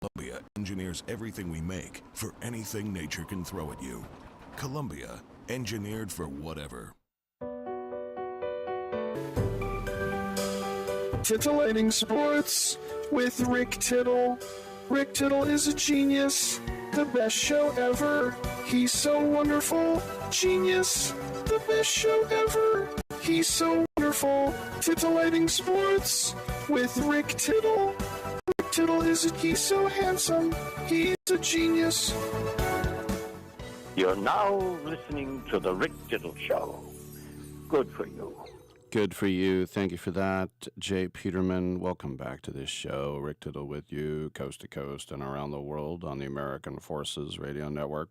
Columbia engineers everything we make for anything nature can throw at you. Columbia, engineered for whatever. Titillating Sports with Rick Tittle. Rick Tittle is a genius, the best show ever. He's so wonderful, genius, the best show ever. He's so wonderful. Titillating Sports with Rick Tittle. Rick Tittle he's so handsome, he's a genius. You're now listening to the Rick Tittle Show. Good for you. Good for you. Thank you for that, Jay Peterman. Welcome back to this show. Rick Tittle with you, coast to coast and around the world on the American Forces Radio Network.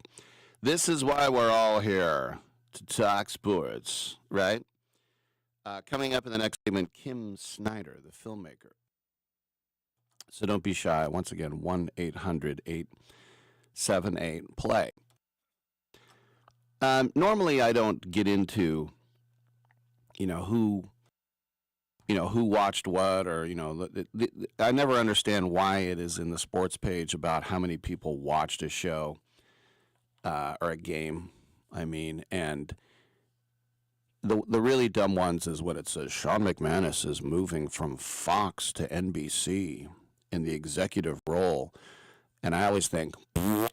This is why we're all here, to talk sports, right? Coming up in the next segment, Kim Snyder, the filmmaker. So don't be shy. Once again, 1-800-878-PLAY. Normally, I don't get into who watched what, or, I never understand why it is in the sports page about how many people watched a show or a game. And the really dumb ones is what it says. Sean McManus is moving from Fox to NBC in the executive role. And I always think, oh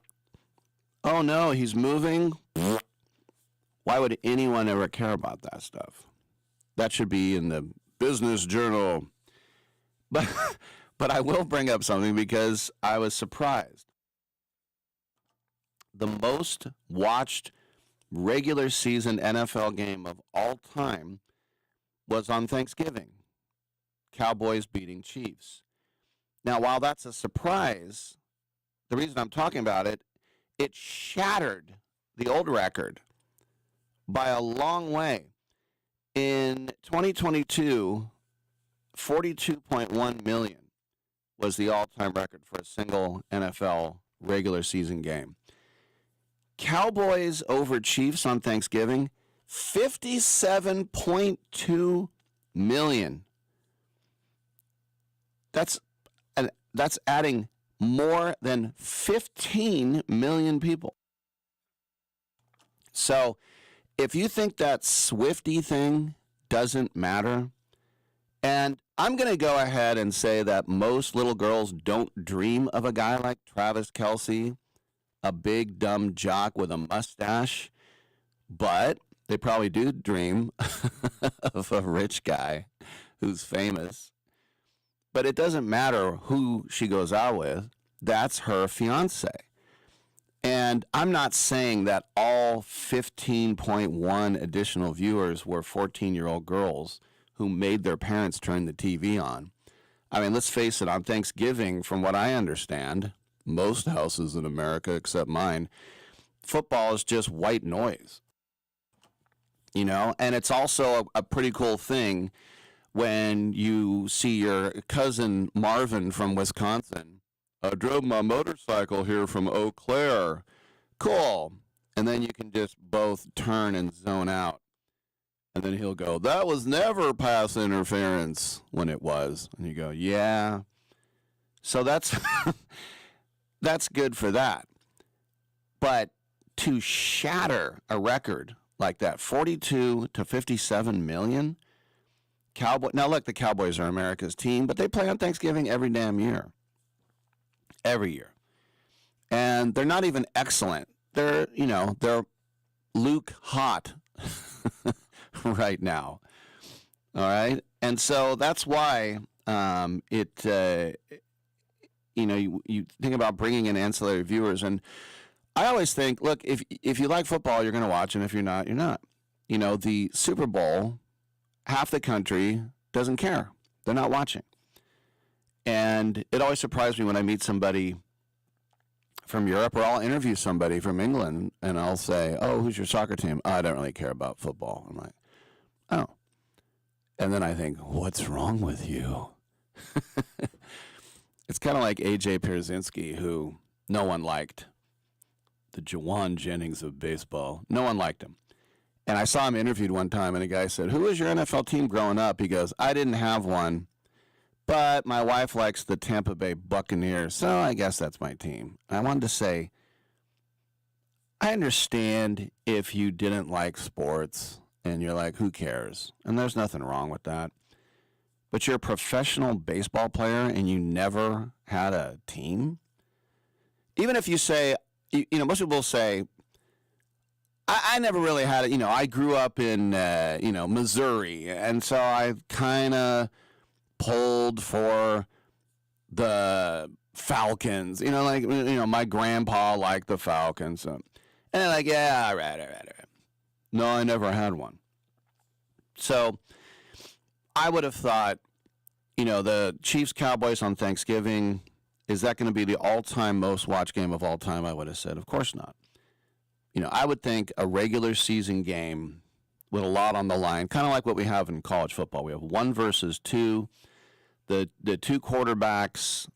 no, he's moving? Why would anyone ever care about that stuff? That should be in the Business Journal. But I will bring up something because I was surprised. The most watched regular season NFL game of all time was on Thanksgiving. Cowboys beating Chiefs. Now, while that's a surprise, the reason I'm talking about it, it shattered the old record by a long way. In 2022, 42.1 million was the all-time record for a single NFL regular season game. Cowboys over Chiefs on Thanksgiving, 57.2 million. That's adding more than 15 million people. So if you think that Swiftie thing doesn't matter, and I'm going to go ahead and say that most little girls don't dream of a guy like Travis Kelce, a big dumb jock with a mustache, but they probably do dream of a rich guy who's famous. But it doesn't matter who she goes out with. That's her fiance. And I'm not saying that all 15.1 additional viewers were 14-year-old girls who made their parents turn the TV on. Let's face it, on Thanksgiving, from what I understand, most houses in America except mine, football is just white noise. And it's also a pretty cool thing when you see your cousin Marvin from Wisconsin. I drove my motorcycle here from Eau Claire. Cool. And then you can just both turn and zone out. And then he'll go, that was never pass interference, when it was. And you go, yeah. So that's that's good for that. But to shatter a record like that, 42 to 57 million, now look, the Cowboys are America's team, but they play on Thanksgiving every damn year. Every year. And they're not even excellent. They're Luke hot right now. All right? And so that's why you think about bringing in ancillary viewers. And I always think, look, if you like football, you're going to watch, and if you're not, you're not. The Super Bowl, half the country doesn't care. They're not watching. And it always surprised me when I meet somebody from Europe, or I'll interview somebody from England, and I'll say, oh, who's your soccer team? Oh, I don't really care about football. I'm like, oh. And then I think, what's wrong with you? It's kind of like A.J. Pierzynski, who no one liked. The Jawan Jennings of baseball. No one liked him. And I saw him interviewed one time, and a guy said, who was your NFL team growing up? He goes, I didn't have one. But my wife likes the Tampa Bay Buccaneers, so I guess that's my team. And I wanted to say, I understand if you didn't like sports and you're like, who cares? And there's nothing wrong with that. But you're a professional baseball player and you never had a team? Even if you say, most people say, I never really had it. I grew up in, Missouri, and so I kind of pulled for the Falcons. My grandpa liked the Falcons. And they're like, yeah, all right. No, I never had one. So I would have thought, the Chiefs-Cowboys on Thanksgiving, is that going to be the all-time most watched game of all time? I would have said, of course not. I would think a regular season game with a lot on the line, kind of like what we have in college football. We have 1 versus 2. The two quarterbacks,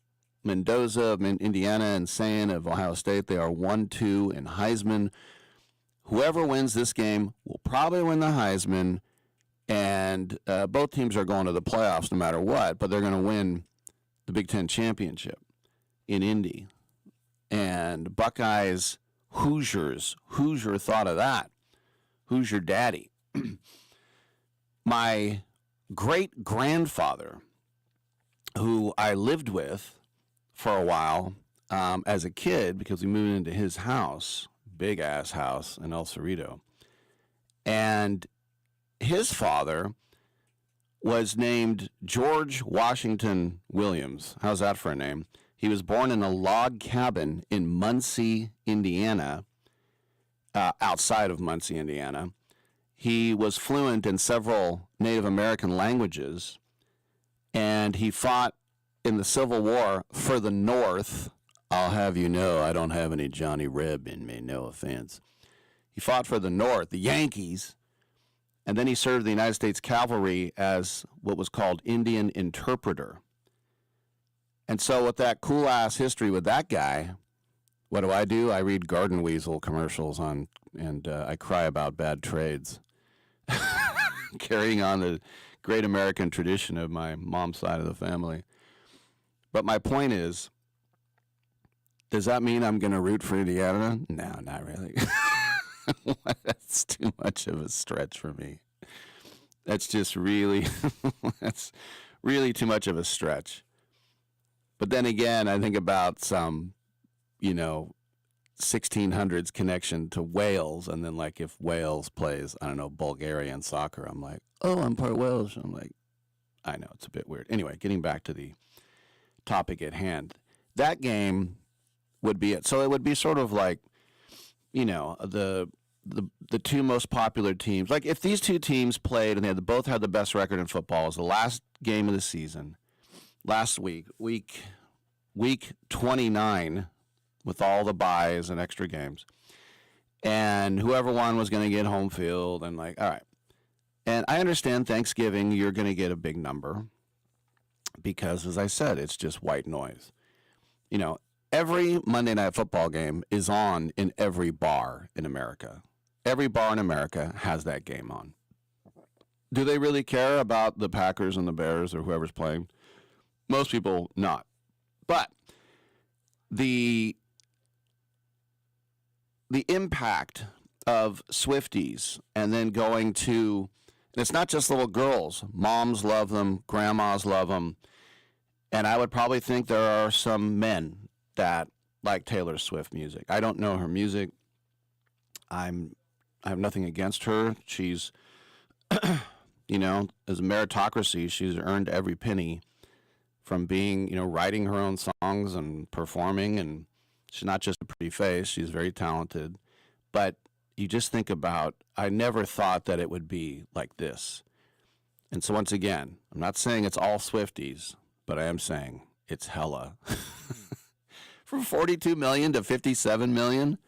Mendoza of Indiana and Sain of Ohio State, they are 1-2 in Heisman. Whoever wins this game will probably win the Heisman, and both teams are going to the playoffs no matter what, but they're going to win the Big Ten championship in Indy. And Buckeyes, Hoosier thought of that. Who's your daddy? My great-grandfather, who I lived with for a while as a kid because we moved into his house, big-ass house in El Cerrito. And his father was named George Washington Williams. How's that for a name? He was born in a log cabin in Muncie, Indiana, outside of Muncie, Indiana. He was fluent in several Native American languages, and he fought in the Civil War for the North. I'll have you know, I don't have any Johnny Reb in me, no offense. He fought for the North, the Yankees, and then he served the United States Cavalry as what was called Indian interpreter. And so with that cool-ass history with that guy, what do? I read Garden Weasel commercials and I cry about bad trades. Carrying on the great American tradition of my mom's side of the family. But my point is, does that mean I'm going to root for Indiana? No, not really. That's too much of a stretch for me. That's just really, that's really too much of a stretch. But then again, I think about some, 1600s connection to Wales, and then like if Wales plays, I don't know, Bulgarian soccer, I'm like, oh, I'm part Welsh. I'm like, I know, it's a bit weird. Anyway, getting back to the topic at hand. That game would be it. So it would be sort of like, the two most popular teams. Like if these two teams played and they both had the best record in football, it was the last game of the season, last week 29, with all the buys and extra games. And whoever won was going to get home field and like, all right. And I understand Thanksgiving, you're going to get a big number because, as I said, it's just white noise. Every Monday Night Football game is on in every bar in America. Every bar in America has that game on. Do they really care about the Packers and the Bears or whoever's playing? Most people not. But the impact of Swifties and then going to, and it's not just little girls. Moms love them. Grandmas love them. And I would probably think there are some men that like Taylor Swift music. I don't know her music. I have nothing against her. She's, as a meritocracy, she's earned every penny from being, writing her own songs and performing. And she's not just a pretty face. She's very talented. But you just think about, I never thought that it would be like this. And so once again, I'm not saying it's all Swifties, but I am saying it's hella. From 42 million to 57 million?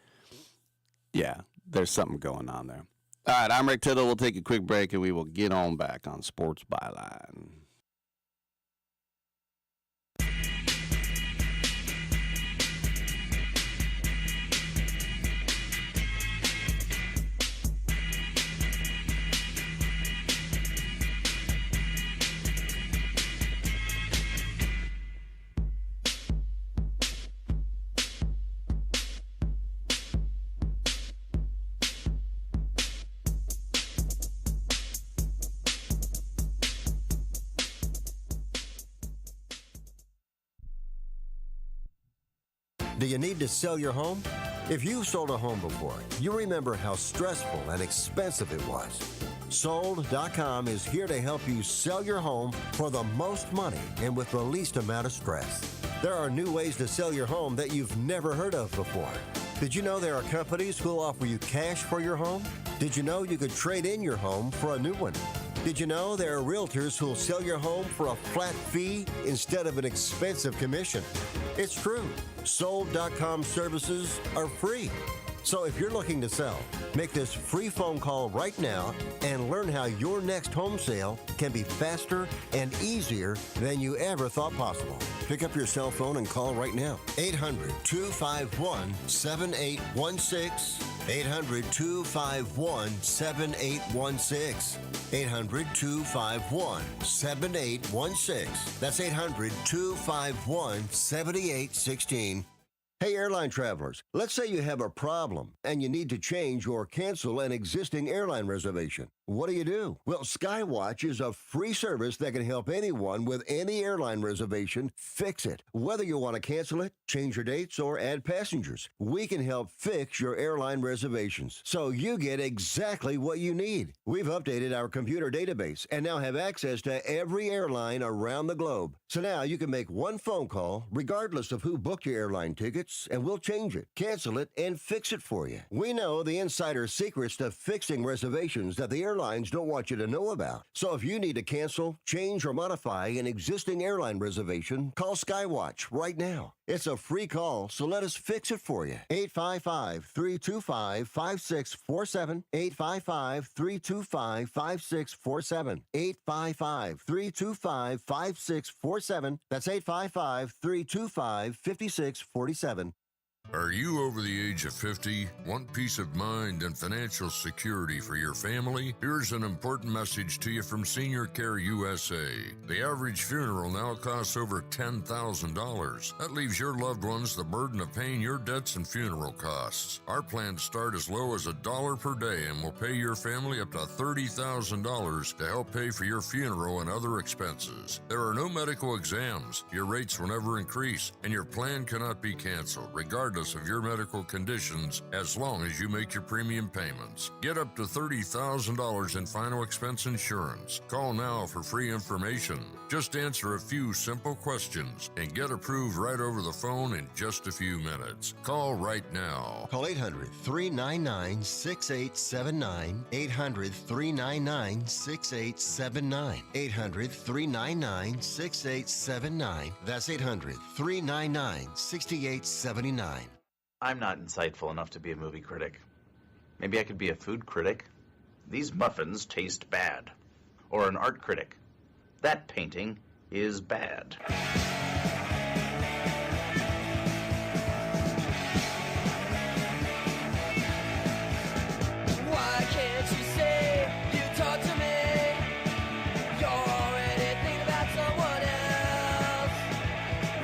Yeah, there's something going on there. All right, I'm Rick Tittle. We'll take a quick break and we will get on back on Sports Byline. Do you need to sell your home? If you've sold a home before, you remember how stressful and expensive it was. Sold.com is here to help you sell your home for the most money and with the least amount of stress. There are new ways to sell your home that you've never heard of before. Did you know there are companies who'll offer you cash for your home? Did you know you could trade in your home for a new one? Did you know there are realtors who'll sell your home for a flat fee instead of an expensive commission? It's true. Sold.com services are free. So if you're looking to sell, make this free phone call right now and learn how your next home sale can be faster and easier than you ever thought possible. Pick up your cell phone and call right now. 800-251-7816. 800-251-7816. 800-251-7816. That's 800-251-7816. Hey, airline travelers, let's say you have a problem and you need to change or cancel an existing airline reservation. What do? Well, Skywatch is a free service that can help anyone with any airline reservation fix it. Whether you want to cancel it, change your dates, or add passengers, we can help fix your airline reservations so you get exactly what you need. We've updated our computer database and now have access to every airline around the globe. So now you can make one phone call regardless of who booked your airline tickets, and we'll change it, cancel it, and fix it for you. We know the insider secrets to fixing reservations that the airlines don't want you to know about. So if you need to cancel, change, or modify an existing airline reservation, call Skywatch right now. It's a free call, so let us fix it for you. 855-325-5647. 855-325-5647. 855-325-5647. That's 855-325-5647. Are you over the age of 50? Want peace of mind and financial security for your family? Here's an important message to you from Senior Care USA. The average funeral now costs over $10,000. That leaves your loved ones the burden of paying your debts and funeral costs. Our plans start as low as $1 per day and will pay your family up to $30,000 to help pay for your funeral and other expenses. There are no medical exams. Your rates will never increase, and your plan cannot be canceled, regardless of your medical conditions, as long as you make your premium payments. Get up to $30,000 in final expense insurance. Call now for free information. Just answer a few simple questions and get approved right over the phone in just a few minutes. Call right now. Call 800-399-6879. 800-399-6879. 800-399-6879. That's 800-399-6879. I'm not insightful enough to be a movie critic. Maybe I could be a food critic. These muffins taste bad. Or an art critic. That painting is bad. Why can't you say you talk to me? You're already thinking about someone else.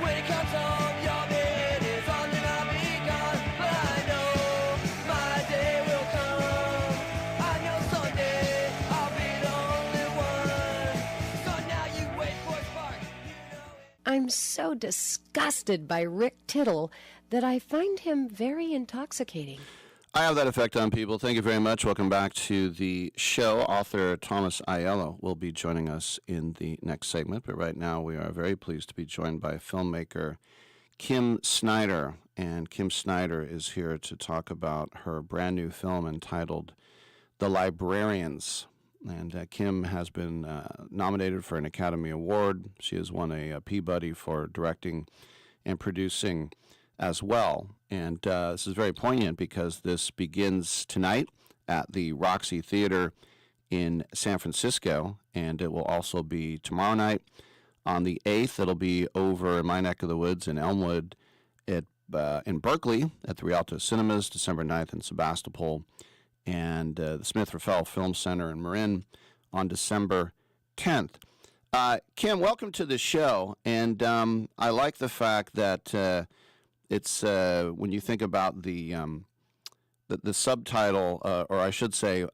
When it comes home, your bed is on and I'll be gone. But I know my day will come. I know someday I'll be the only one. So now you wait for a spark. I'm so disgusted by Rick Tittle that I find him very intoxicating. I have that effect on people. Thank you very much. Welcome back to the show. Author Thomas Aiello will be joining us in the next segment, but right now we are very pleased to be joined by filmmaker Kim Snyder. And Kim Snyder is here to talk about her brand new film entitled The Librarians. And Kim has been nominated for an Academy Award. She has won a Peabody for directing and producing as well. And this is very poignant because this begins tonight at the Roxy Theater in San Francisco, and it will also be tomorrow night on the 8th. It'll be over in my neck of the woods in Elmwood in Berkeley at the Rialto Cinemas, December 9th in Sebastopol, and the Smith Raffel Film Center in Marin on December 10th. Kim, welcome to the show, and I like the fact that it's when you think about the subtitle, or I should say,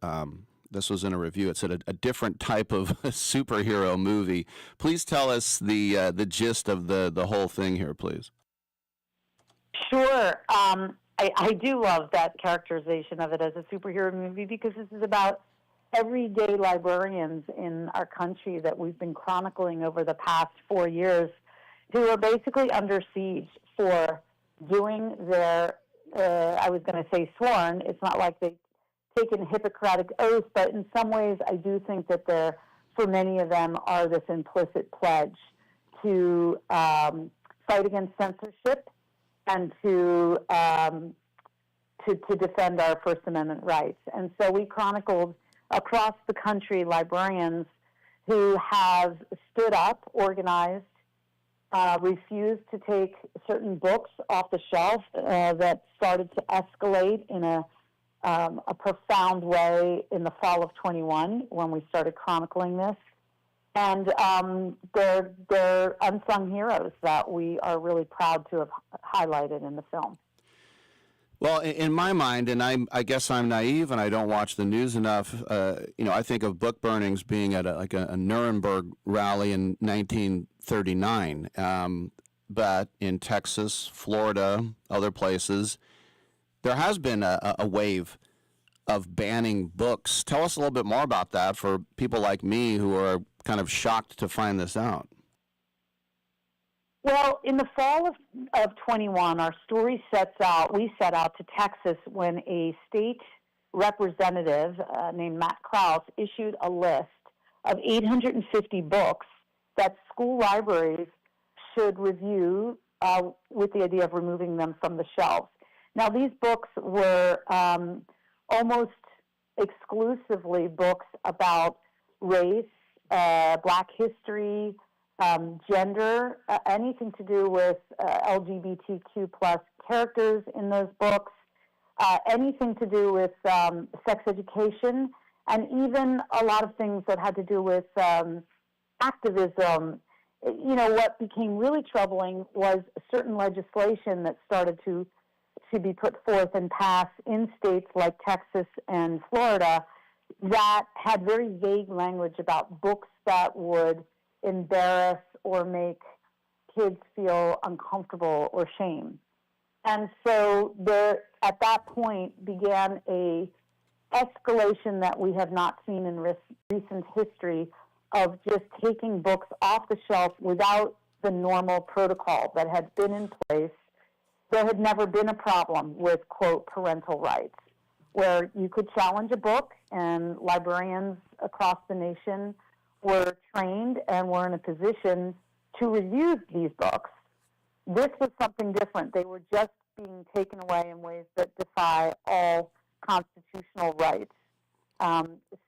this was in a review. It said a different type of superhero movie. Please tell us the gist of the whole thing here, please. Sure. I do love that characterization of it as a superhero movie because this is about everyday librarians in our country that we've been chronicling over the past 4 years who are basically under siege for doing their, I was going to say sworn, it's not like they've taken Hippocratic oath, but in some ways I do think that there, for many of them, are this implicit pledge to fight against censorship and to defend our First Amendment rights. And so we chronicled across the country librarians who have stood up, organized, refused to take certain books off the shelf that started to escalate in a profound way in the fall of 21 when we started chronicling this. And they're unsung heroes that we are really proud to have highlighted in the film. Well, in my mind, and I guess I'm naive and I don't watch the news enough, I think of book burnings being at a Nuremberg rally in 1939. But in Texas, Florida, other places, there has been a wave of banning books. Tell us a little bit more about that for people like me who are kind of shocked to find this out. Well, in the fall of 21, our story we set out to Texas when a state representative named Matt Krause issued a list of 850 books that school libraries should review with the idea of removing them from the shelves. Now, these books were almost exclusively books about race, Black history, gender, anything to do with LGBTQ plus characters in those books, anything to do with sex education, and even a lot of things that had to do with activism. What became really troubling was certain legislation that started to be put forth and passed in states like Texas and Florida that had very vague language about books that would embarrass or make kids feel uncomfortable or shame. And so there, at that point, began a escalation that we have not seen in recent history of just taking books off the shelf without the normal protocol that had been in place. There had never been a problem with, quote, parental rights, where you could challenge a book, and librarians across the nation were trained and were in a position to review these books. This was something different. They were just being taken away in ways that defy all constitutional rights.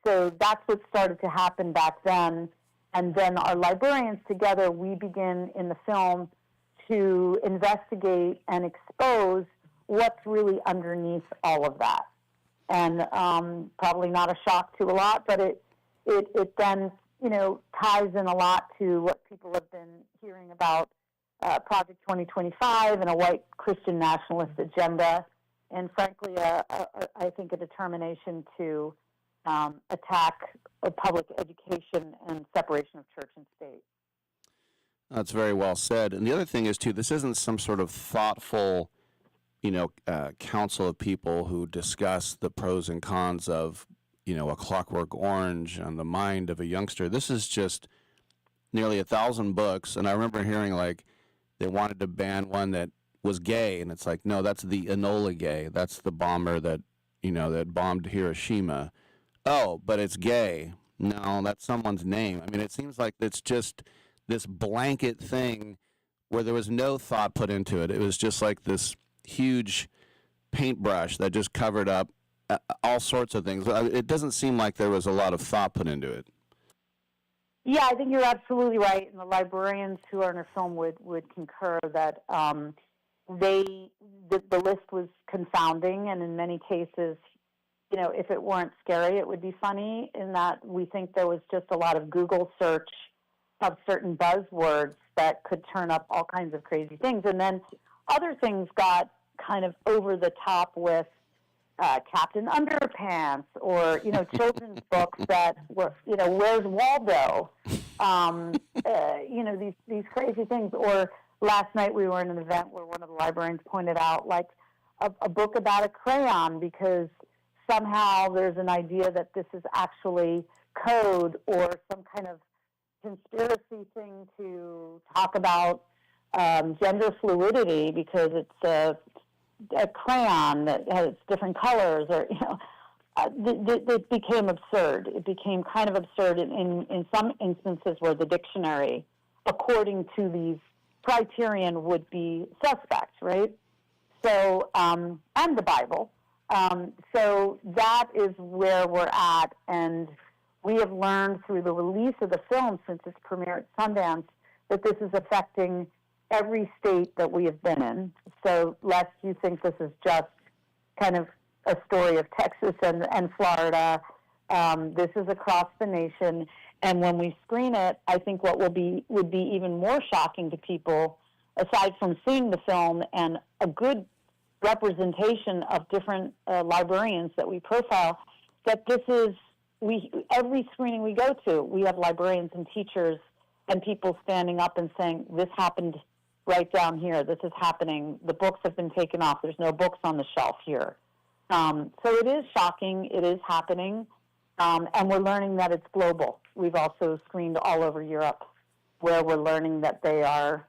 So that's what started to happen back then. And then our librarians together, we begin in the film to investigate and expose what's really underneath all of that. And probably not a shock to a lot, but it then, ties in a lot to what people have been hearing about Project 2025 and a white Christian nationalist agenda, and frankly, I think a determination to attack public education and separation of church and state. That's very well said. And the other thing is, too, this isn't some sort of thoughtful, council of people who discuss the pros and cons of, A Clockwork Orange on the mind of a youngster. This is just nearly 1,000 books. And I remember hearing, they wanted to ban one that was gay. And it's like, no, that's the Enola Gay. That's the bomber that, that bombed Hiroshima. Oh, but it's gay. No, that's someone's name. I mean, it seems like it's just this blanket thing where there was no thought put into it. It was just like this huge paintbrush that just covered up all sorts of things. It doesn't seem like there was a lot of thought put into it. Yeah, I think you're absolutely right. And the librarians who are in our film would concur that the list was confounding, and in many cases, if it weren't scary, it would be funny, in that we think there was just a lot of Google search of certain buzzwords that could turn up all kinds of crazy things. And then other things got kind of over the top with Captain Underpants, or, children's books that were, Where's Waldo? These crazy things, or last night we were in an event where one of the librarians pointed out, like, a book about a crayon, because somehow there's an idea that this is actually code or some kind of conspiracy thing to talk about gender fluidity because it's a crayon that has different colors, or it became absurd. It became kind of absurd in some instances where the dictionary, according to these criterion, would be suspect, right? So, and the Bible. So that is where we're at, and we have learned through the release of the film since its premiere at Sundance that this is affecting every state that we have been in. So lest you think this is just kind of a story of Texas and Florida, this is across the nation. And when we screen it, I think what would be even more shocking to people, aside from seeing the film and a good representation of different librarians that we profile, that this is, every screening we go to, we have librarians and teachers and people standing up and saying, this happened right down here, this is happening, the books have been taken off, there's no books on the shelf here. So it is shocking, it is happening, and we're learning that it's global. We've also screened all over Europe, where we're learning that they are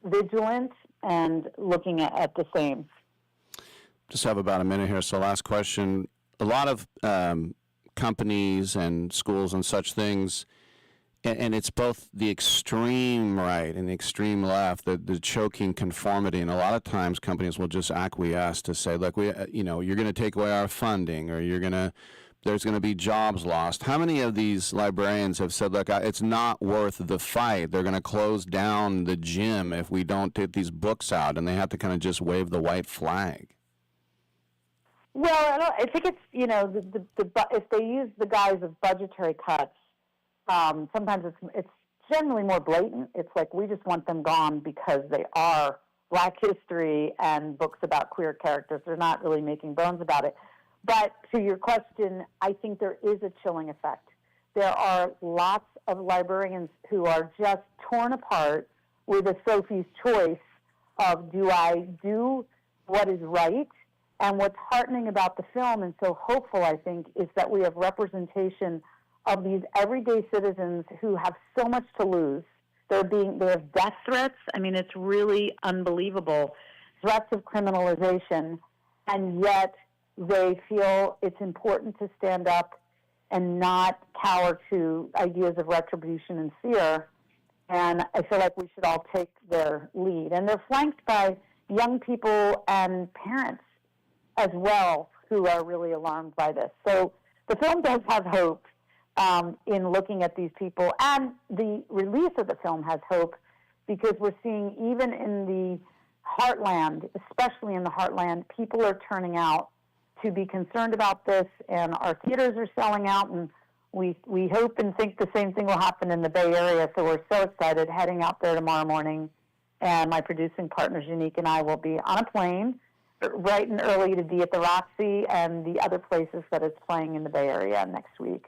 vigilant and looking at the same. Just have about a minute here, so last question. A lot of companies and schools and such things, and it's both the extreme right and the extreme left, the choking conformity, and a lot of times companies will just acquiesce to say, look, you're going to take away our funding, or there's going to be jobs lost. How many of these librarians have said, look, it's not worth the fight, they're going to close down the gym if we don't get these books out, and they have to kind of just wave the white flag? Well, I think it's, if they use the guise of budgetary cuts, sometimes it's generally more blatant. It's like, we just want them gone because they are Black history and books about queer characters. They're not really making bones about it. But to your question, I think there is a chilling effect. There are lots of librarians who are just torn apart with a Sophie's choice of, do I do what is right? And what's heartening about the film, and so hopeful, I think, is that we have representation of these everyday citizens who have so much to lose. They have death threats. I mean, it's really unbelievable. Threats of criminalization, and yet they feel it's important to stand up and not cower to ideas of retribution and fear. And I feel like we should all take their lead. And they're flanked by young people and parents as well who are really alarmed by this. So the film does have hope in looking at these people, and the release of the film has hope because we're seeing, even in the heartland, especially in the heartland, people are turning out to be concerned about this, and our theaters are selling out, and we hope and think the same thing will happen in the Bay Area. So we're so excited, heading out there tomorrow morning, and my producing partners, Unique, and I will be on a plane bright and early to be at the Roxy and the other places that it's playing in the Bay Area next week.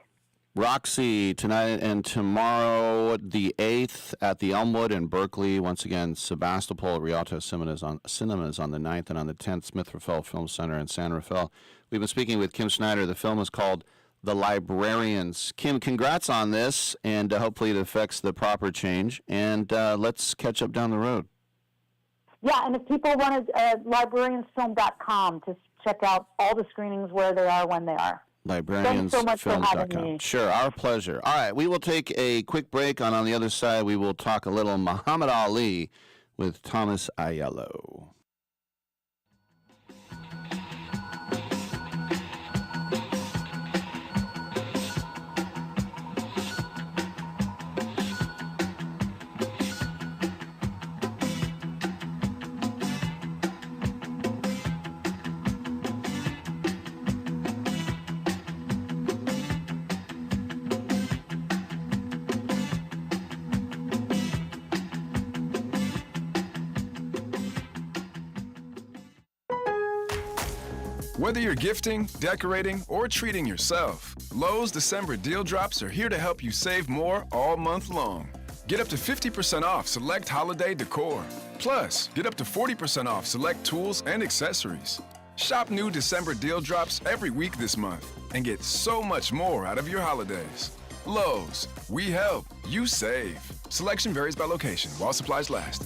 Roxy tonight and tomorrow, the 8th at the Elmwood in Berkeley. Once again, Sebastopol Rialto Cinemas on the 9th, and on the 10th, Smith Rafael Film Center in San Rafael. We've been speaking with Kim Snyder. The film is called The Librarians. Kim, congrats on this, and hopefully it affects the proper change. And let's catch up down the road. Yeah, and if people wanted, librariansfilm.com to check out all the screenings, where they are, when they are. Thanks so much for having me. Sure, our pleasure. All right, we will take a quick break, and on the other side, we will talk a little Muhammad Ali with Thomas Aiello. Whether you're gifting, decorating, or treating yourself, Lowe's December deal drops are here to help you save more all month long. Get up to 50% off select holiday decor. Plus, get up to 40% off select tools and accessories. Shop new December deal drops every week this month and get so much more out of your holidays. Lowe's, we help, you save. Selection varies by location while supplies last.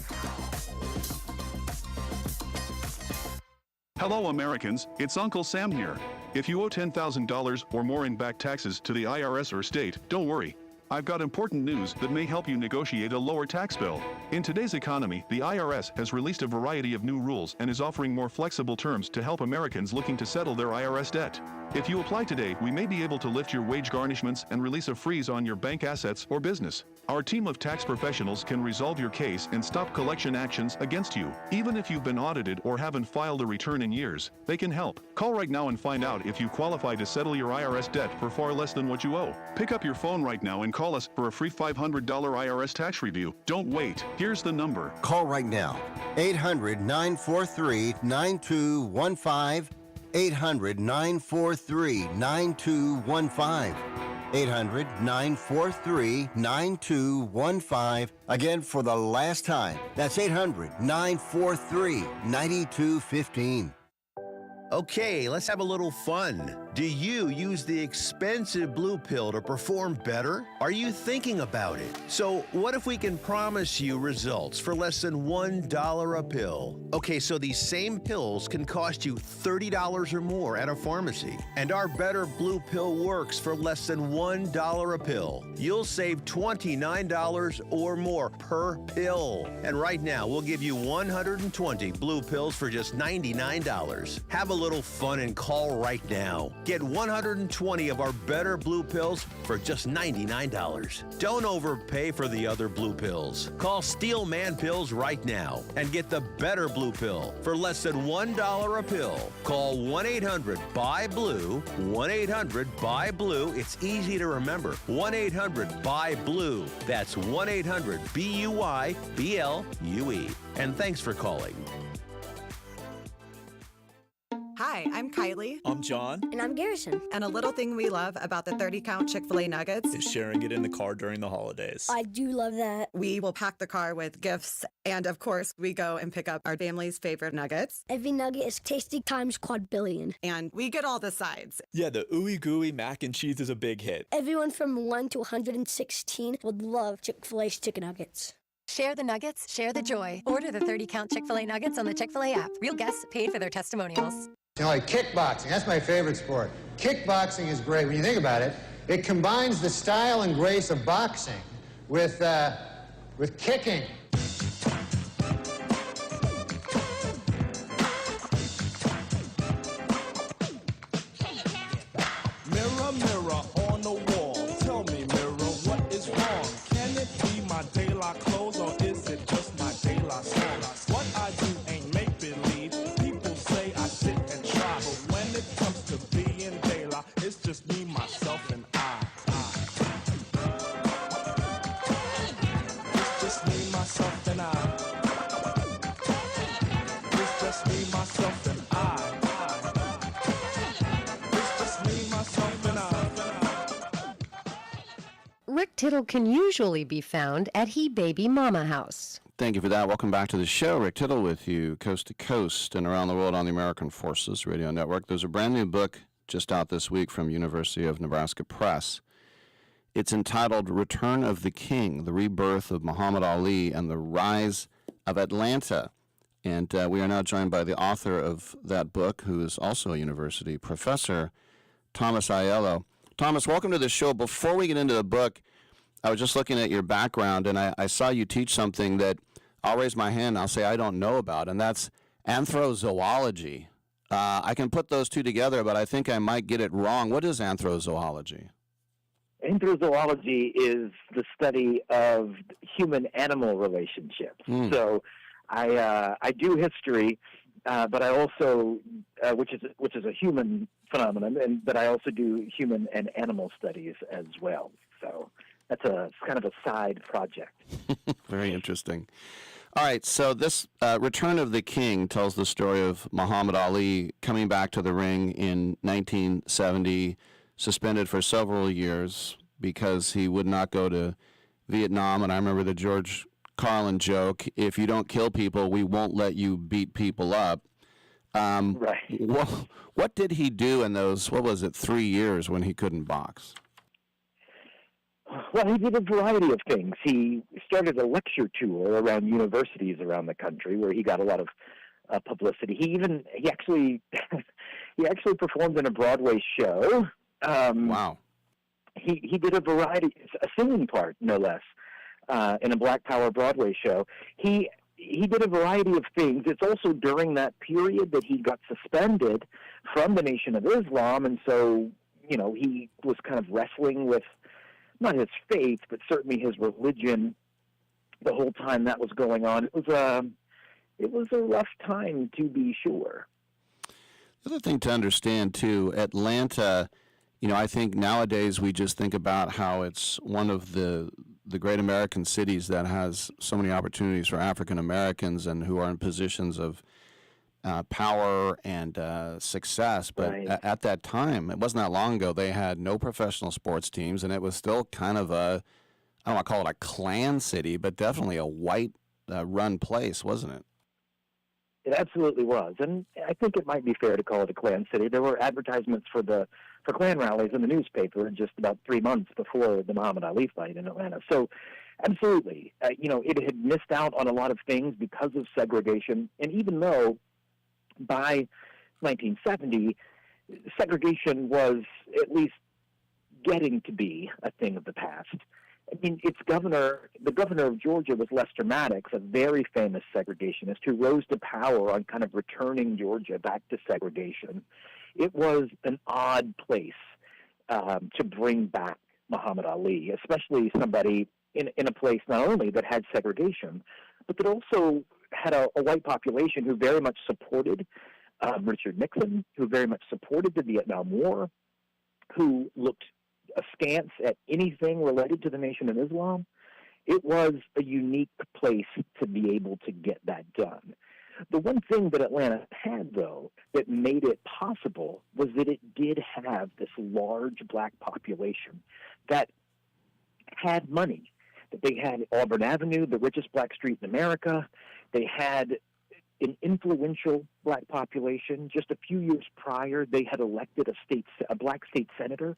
Hello, Americans. It's Uncle Sam here. If you owe $10,000 or more in back taxes to the IRS or state, don't worry. I've got important news that may help you negotiate a lower tax bill. In today's economy, the IRS has released a variety of new rules and is offering more flexible terms to help Americans looking to settle their IRS debt. If you apply today, we may be able to lift your wage garnishments and release a freeze on your bank assets or business. Our team of tax professionals can resolve your case and stop collection actions against you. Even if you've been audited or haven't filed a return in years, they can help. Call right now and find out if you qualify to settle your IRS debt for far less than what you owe. Pick up your phone right now and call us for a free $500 IRS tax review. Don't wait. Here's the number. Call right now. 800-943-9215. 800-943-9215. 800-943-9215. Again, for the last time, that's 800-943-9215. Okay, let's have a little fun. Do you use the expensive blue pill to perform better? Are you thinking about it? So what if we can promise you results for less than $1 a pill? Okay, so these same pills can cost you $30 or more at a pharmacy. And our Better Blue Pill works for less than $1 a pill. You'll save $29 or more per pill. And right now, we'll give you 120 blue pills for just $99. Have a little fun and call right now. Get 120 of our Better Blue Pills for just $99. Don't overpay for the other blue pills. Call Steel Man Pills right now and get the Better Blue Pill for less than $1 a pill. Call 1-800-BUY-BLUE, 1-800-BUY-BLUE. It's easy to remember. 1-800-BUY-BLUE. That's 1-800-BUY-BLUE. And thanks for calling. Hi, I'm Kylie. I'm John. And I'm Garrison. And a little thing we love about the 30-count Chick-fil-A nuggets is sharing it in the car during the holidays. I do love that. We will pack the car with gifts. And of course, we go and pick up our family's favorite nuggets. Every nugget is tasty times quadrillion. And we get all the sides. Yeah, the ooey gooey mac and cheese is a big hit. Everyone from 1 to 116 would love Chick-fil-A's chicken nuggets. Share the nuggets, share the joy. Order the 30-count Chick-fil-A nuggets on the Chick-fil-A app. Real guests paid for their testimonials. You know, like kickboxing, that's my favorite sport. Kickboxing is great. When you think about it, it combines the style and grace of boxing with kicking. Mirror, mirror on the wall, tell me, mirror, what is wrong? Can it be my daylight clothes or is it just my daylight song? What I do ain't make-believe. People say I sit and try, but when it comes to being daylight, it's just me, myself, and I. It's just me, myself, and I. It's just me, myself, and I. It's just me, myself, and I. Rick Tittle can usually be found at He Baby Mama House. Thank you for that. Welcome back to the show. Rick Tittle with you, coast to coast and around the world on the American Forces Radio Network. There's a brand new book just out this week from University of Nebraska Press. It's entitled Return of the King, the Rebirth of Muhammad Ali and the Rise of Atlanta. And we are now joined by the author of that book, who is also a university professor, Thomas Aiello. Thomas, welcome to the show. Before we get into the book, I was just looking at your background, and I saw you teach something that I'll raise my hand and I'll say I don't know about, and that's anthrozoology. I can put those two together, but I think I might get it wrong. What is anthrozoology? Anthrozoology is the study of human-animal relationships. So I do history, but I also, which is a human phenomenon, but I also do human and animal studies as well. So that's kind of a side project. Very interesting. All right, so this Return of the King tells the story of Muhammad Ali coming back to the ring in 1970, suspended for several years because he would not go to Vietnam, and I remember the George Carlin joke, if you don't kill people, we won't let you beat people up. Right. What did he do in those, 3 years when he couldn't box? Well, he did a variety of things. He started a lecture tour around universities around the country where he got a lot of publicity. He actually performed in a Broadway show. Wow. He did a singing part, no less, in a Black Power Broadway show. He did a variety of things. It's also during that period that he got suspended from the Nation of Islam, and so, he was kind of wrestling with not his faith, but certainly his religion the whole time that was going on. It was a rough time, to be sure. The other thing to understand, too, Atlanta, I think nowadays we just think about how it's one of the great American cities that has so many opportunities for African Americans and who are in positions of power and success. But Right. At that time, it wasn't that long ago, they had no professional sports teams, and it was still kind of I don't want to call it a clan city, but definitely a white run place, wasn't it? It absolutely was, and I think it might be fair to call it a Klan city. There were advertisements for Klan rallies in the newspaper just about 3 months before the Muhammad Ali fight in Atlanta. So, absolutely, it had missed out on a lot of things because of segregation. And even though by 1970, segregation was at least getting to be a thing of the past. I mean, the governor of Georgia was Lester Maddox, a very famous segregationist who rose to power on kind of returning Georgia back to segregation. It was an odd place to bring back Muhammad Ali, especially somebody in a place not only that had segregation, but that also had a white population who very much supported Richard Nixon, who very much supported the Vietnam War, who looked askance at anything related to the Nation of Islam. It was a unique place to be able to get that done. The one thing that Atlanta had, though, that made it possible was that it did have this large black population that had money. That they had Auburn Avenue, the richest black street in America. They had an influential black population. Just a few years prior, they had elected a black state senator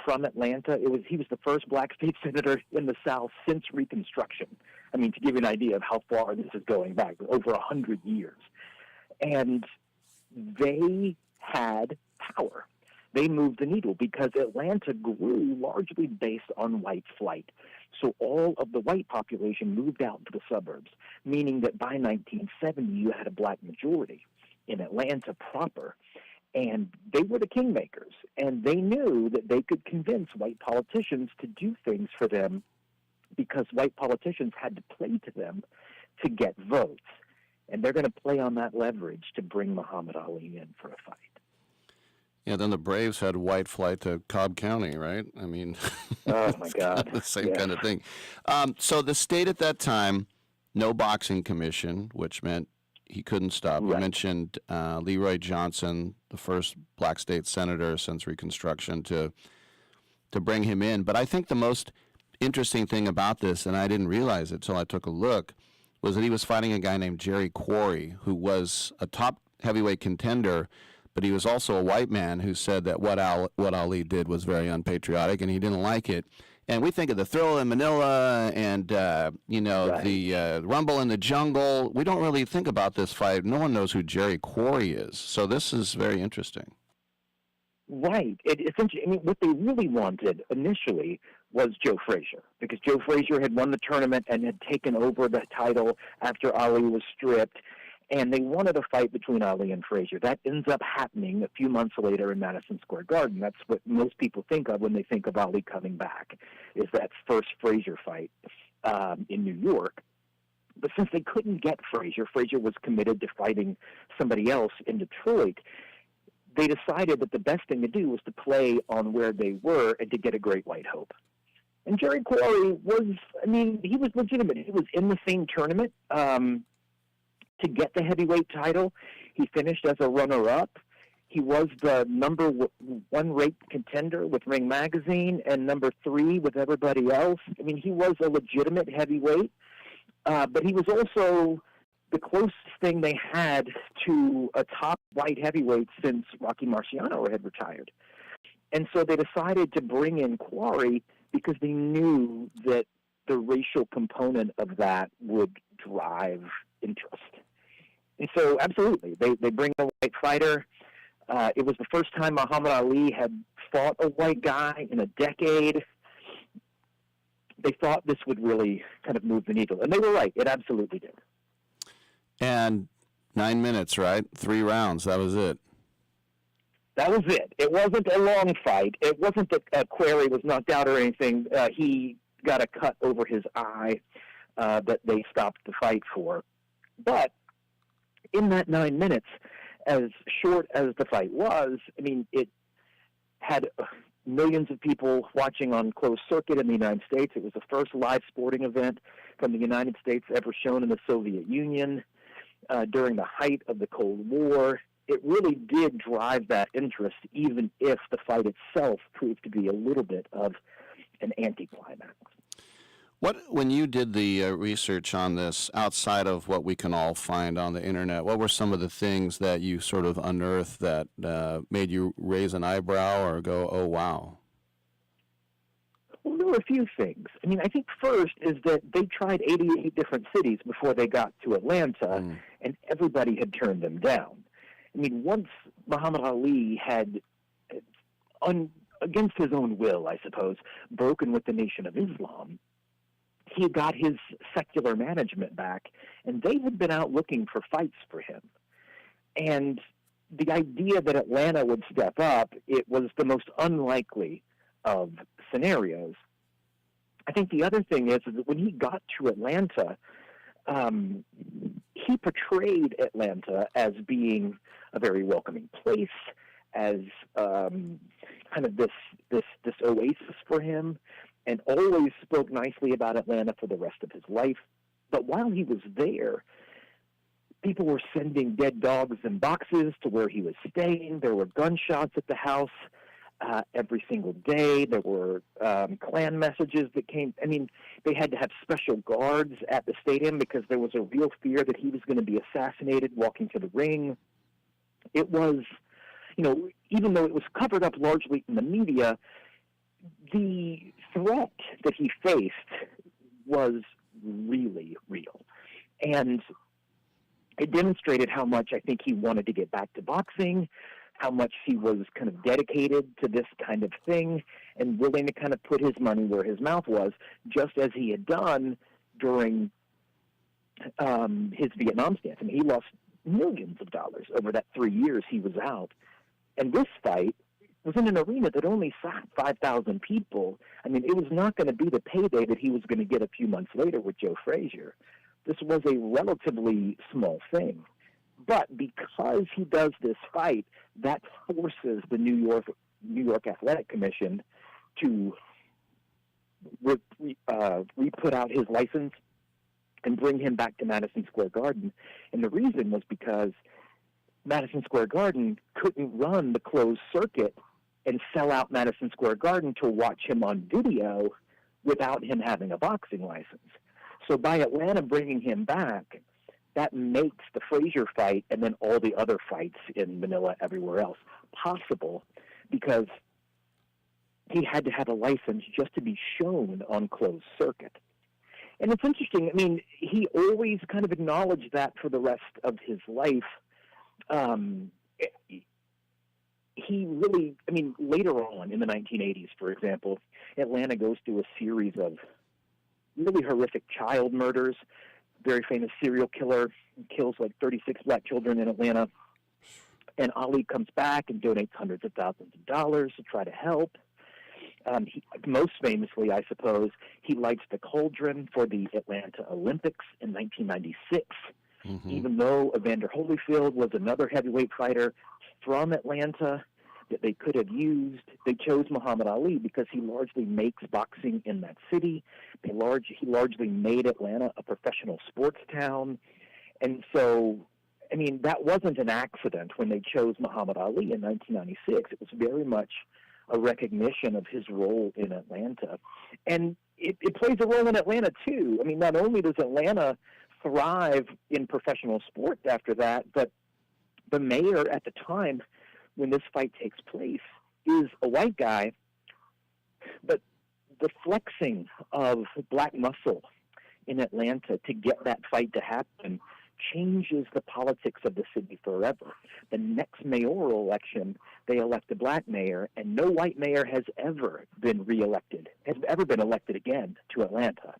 from Atlanta. He was the first black state senator in the South since Reconstruction. I mean, to give you an idea of how far this is going back, over 100 years. And they had power. They moved the needle because Atlanta grew largely based on white flight. So all of the white population moved out to the suburbs, meaning that by 1970 you had a black majority in Atlanta proper. And they were the kingmakers, and they knew that they could convince white politicians to do things for them because white politicians had to play to them to get votes. And they're going to play on that leverage to bring Muhammad Ali in for a fight. Yeah, then the Braves had white flight to Cobb County, right? I mean, oh my God, the same kind of thing. So the state at that time, no boxing commission, which meant he couldn't stop. Right. You mentioned Leroy Johnson, the first black state senator since Reconstruction, to bring him in. But I think the most interesting thing about this, and I didn't realize it until I took a look, was that he was fighting a guy named Jerry Quarry, who was a top heavyweight contender, but he was also a white man who said that what Ali did was very unpatriotic, and he didn't like it. And we think of the Thrill in Manila and, Right. the Rumble in the Jungle. We don't really think about this fight. No one knows who Jerry Quarry is. So this is very interesting. Right. Essentially, I mean, what they really wanted initially was Joe Frazier, because Joe Frazier had won the tournament and had taken over the title after Ali was stripped. And they wanted a fight between Ali and Frazier. That ends up happening a few months later in Madison Square Garden. That's what most people think of when they think of Ali coming back, is that first Frazier fight in New York. But since they couldn't get Frazier was committed to fighting somebody else in Detroit, they decided that the best thing to do was to play on where they were and to get a great white hope. And Jerry Quarry he was legitimate. He was in the same tournament. To get the heavyweight title, he finished as a runner-up. He was the number one ranked contender with Ring Magazine and number 3 with everybody else. I mean, he was a legitimate heavyweight, but he was also the closest thing they had to a top light heavyweight since Rocky Marciano had retired. And so they decided to bring in Quarry because they knew that the racial component of that would drive interest. And so, absolutely, they bring a white fighter. It was the first time Muhammad Ali had fought a white guy in a decade. They thought this would really kind of move the needle. And they were right. It absolutely did. And 9 minutes, right? 3 rounds. That was it. That was it. It wasn't a long fight. It wasn't that Quarry was knocked out or anything. He got a cut over his eye that they stopped the fight for. But in that 9 minutes, as short as the fight was, I mean, it had millions of people watching on closed circuit in the United States. It was the first live sporting event from the United States ever shown in the Soviet Union during the height of the Cold War. It really did drive that interest, even if the fight itself proved to be a little bit of an anticlimax. When you did the research on this, outside of what we can all find on the internet, what were some of the things that you sort of unearthed that made you raise an eyebrow or go, oh, wow? Well, there were a few things. I mean, I think first is that they tried 88 different cities before they got to Atlanta, and everybody had turned them down. I mean, once Muhammad Ali had, against his own will, I suppose, broken with the Nation of Islam, he got his secular management back, and they had been out looking for fights for him. And the idea that Atlanta would step up, it was the most unlikely of scenarios. I think the other thing is that when he got to Atlanta, he portrayed Atlanta as being a very welcoming place, as kind of this oasis for him, and always spoke nicely about Atlanta for the rest of his life. But while he was there, people were sending dead dogs in boxes to where he was staying. There were gunshots at the house every single day. There were Klan messages that came. I mean, they had to have special guards at the stadium because there was a real fear that he was going to be assassinated walking to the ring. It was, even though it was covered up largely in the media, the threat that he faced was really real. And it demonstrated how much I think he wanted to get back to boxing, how much he was kind of dedicated to this kind of thing and willing to kind of put his money where his mouth was, just as he had done during his Vietnam stance. I mean, he lost millions of dollars over that 3 years he was out. And this fight was in an arena that only sat 5,000 people. I mean, it was not going to be the payday that he was going to get a few months later with Joe Frazier. This was a relatively small thing. But because he does this fight, that forces the New York Athletic Commission to re-put out his license and bring him back to Madison Square Garden. And the reason was because Madison Square Garden couldn't run the closed circuit and sell out Madison Square Garden to watch him on video without him having a boxing license. So by Atlanta bringing him back, that makes the Frazier fight and then all the other fights in Manila, everywhere else, possible, because he had to have a license just to be shown on closed circuit. And it's interesting, I mean, he always kind of acknowledged that for the rest of his life. He really, I mean, later on in the 1980s, for example, Atlanta goes through a series of really horrific child murders. Very famous serial killer kills like 36 black children in Atlanta. And Ali comes back and donates hundreds of thousands of dollars to try to help. Most famously, I suppose, he lights the cauldron for the Atlanta Olympics in 1996. Even though Evander Holyfield was another heavyweight fighter from Atlanta that they could have used, they chose Muhammad Ali because he largely makes boxing in that city. He largely made Atlanta a professional sports town. And so I mean, that wasn't an accident when they chose Muhammad Ali in 1996. It was very much a recognition of his role in Atlanta. And it plays a role in Atlanta, too. I mean, not only does Atlanta thrive in professional sports after that, but the mayor at the time when this fight takes place is a white guy. But the flexing of black muscle in Atlanta to get that fight to happen changes the politics of the city forever. The next mayoral election, they elect a black mayor, and no white mayor has ever been reelected, has ever been elected again to Atlanta.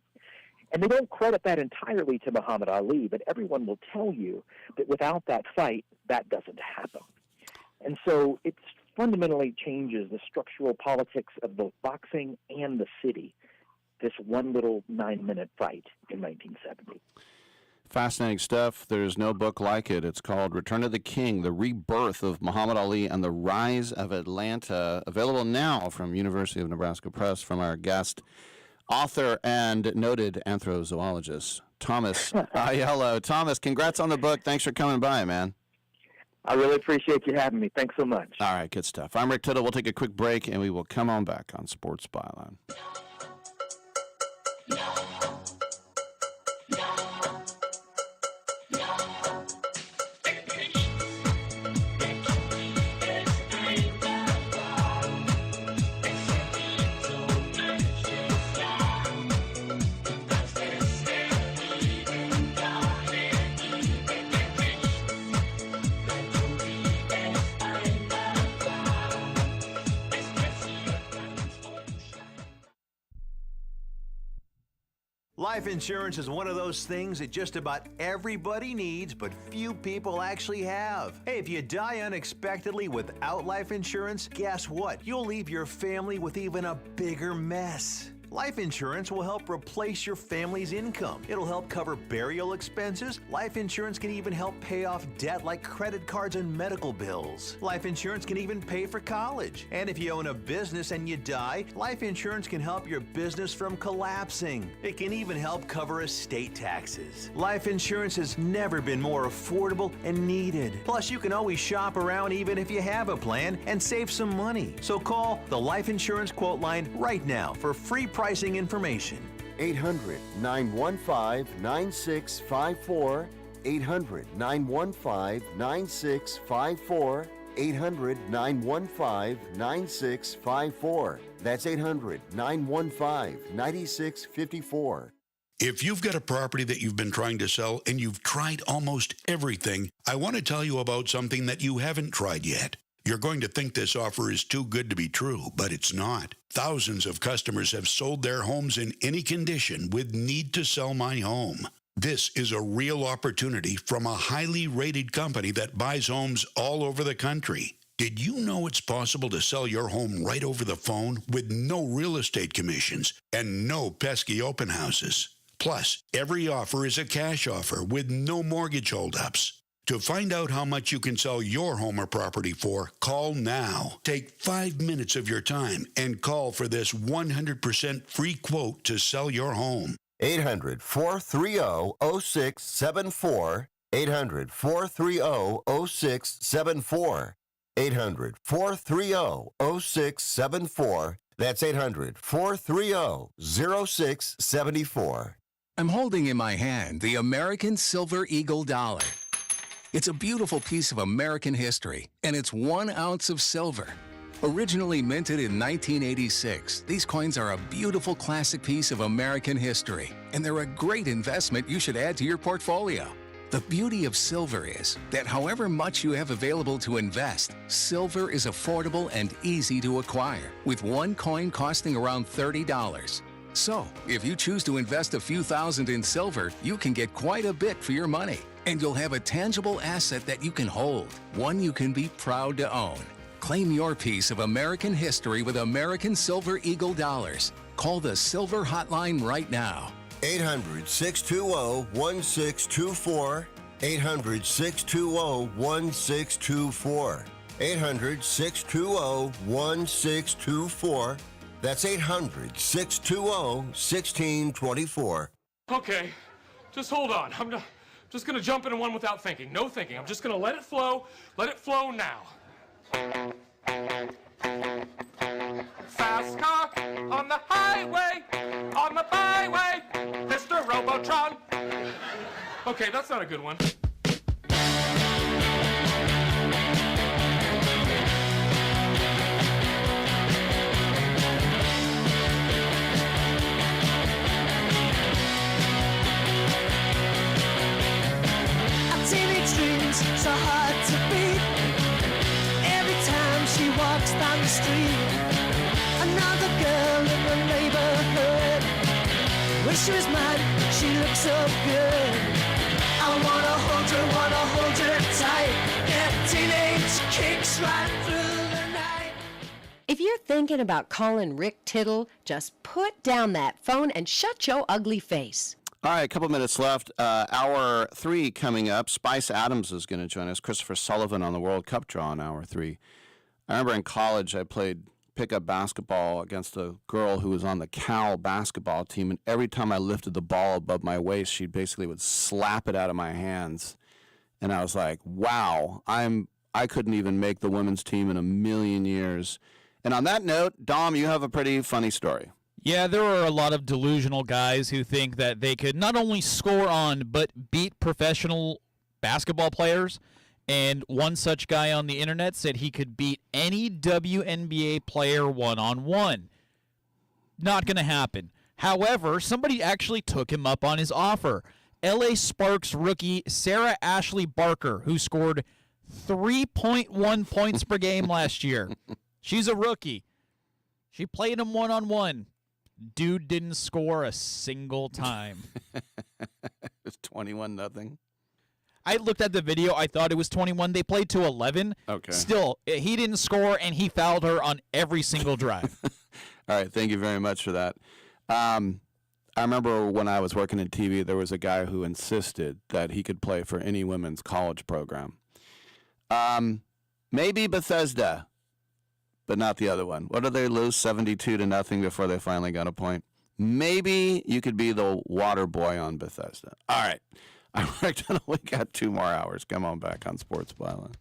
And they don't credit that entirely to Muhammad Ali, but everyone will tell you that without that fight, that doesn't happen. And so it fundamentally changes the structural politics of both boxing and the city, this one little 9-minute fight in 1970. Fascinating stuff. There's no book like it. It's called Return of the King, The Rebirth of Muhammad Ali and the Rise of Atlanta. Available now from University of Nebraska Press from our guest, author and noted anthrozoologist, Thomas Aiello. Thomas, congrats on the book. Thanks for coming by, man. I really appreciate you having me. Thanks so much. All right, good stuff. I'm Rick Tittle. We'll take a quick break, and we will come on back on Sports Byline. Life insurance is one of those things that just about everybody needs, but few people actually have. Hey, if you die unexpectedly without life insurance, guess what? You'll leave your family with even a bigger mess. Life insurance will help replace your family's income. It'll help cover burial expenses. Life insurance can even help pay off debt like credit cards and medical bills. Life insurance can even pay for college. And if you own a business and you die, life insurance can help your business from collapsing. It can even help cover estate taxes. Life insurance has never been more affordable and needed. Plus, you can always shop around even if you have a plan and save some money. So call the Life Insurance Quote Line right now for free pricing information. 800-915-9654. 800-915-9654. 800-915-9654. That's 800-915-9654. If you've got a property that you've been trying to sell and you've tried almost everything, I want to tell you about something that you haven't tried yet. You're going to think this offer is too good to be true, but it's not. Thousands of customers have sold their homes in any condition with Need to Sell My Home. This is a real opportunity from a highly rated company that buys homes all over the country. Did you know it's possible to sell your home right over the phone with no real estate commissions and no pesky open houses? Plus, every offer is a cash offer with no mortgage holdups. To find out how much you can sell your home or property for, call now. Take 5 minutes of your time and call for this 100% free quote to sell your home. 800-430-0674. 800-430-0674. 800-430-0674. That's 800-430-0674. I'm holding in my hand the American Silver Eagle dollar. It's a beautiful piece of American history, and it's 1 ounce of silver. Originally minted in 1986, these coins are a beautiful classic piece of American history, and they're a great investment you should add to your portfolio. The beauty of silver is that however much you have available to invest, silver is affordable and easy to acquire, with one coin costing around $30. So, if you choose to invest a few thousand in silver, you can get quite a bit for your money. And you'll have a tangible asset that you can hold, one you can be proud to own. Claim your piece of American history with American Silver Eagle dollars. Call the Silver Hotline right now. 800-620-1624. 800-620-1624. 800-620-1624. That's 800-620-1624. Okay, just hold on. Just going to jump into one without thinking. No thinking. I'm just going to let it flow. Let it flow now. Fast car on the highway, on the byway, Mr. Robotron. Okay, that's not a good one. Teenage dreams so hard to beat. Every time she walks down the street, another girl in the neighborhood. Wish she was mine, she looks so good. I wanna hold her tight. Get teenage kicks right through the night. If you're thinking about calling Rick Tittle, just put down that phone and shut your ugly face. All right, a couple minutes left. Hour 3 coming up. Spice Adams is going to join us. Christopher Sullivan on the World Cup draw in Hour 3. I remember in college I played pickup basketball against a girl who was on the Cal basketball team, and every time I lifted the ball above my waist, she basically would slap it out of my hands. And I was like, wow, I couldn't even make the women's team in a million years. And on that note, Dom, you have a pretty funny story. Yeah, there are a lot of delusional guys who think that they could not only score on, but beat professional basketball players. And one such guy on the internet said he could beat any WNBA player one-on-one. Not going to happen. However, somebody actually took him up on his offer. LA Sparks rookie Sarah Ashley Barker, who scored 3.1 points per game last year. She's a rookie. She played him one-on-one. Dude didn't score a single time. It's 21-0. I looked at the video. I thought it was 21. They played to 11. Okay. Still, he didn't score, and he fouled her on every single drive. All right. Thank you very much for that. I remember when I was working in TV, there was a guy who insisted that he could play for any women's college program. Maybe Bethesda, but not the other one. What did they lose 72-0 before they finally got a point? Maybe you could be the water boy on Bethesda. All right. I'm Rick Tittle. We got 2 more hours. Come on back on Sports Byline.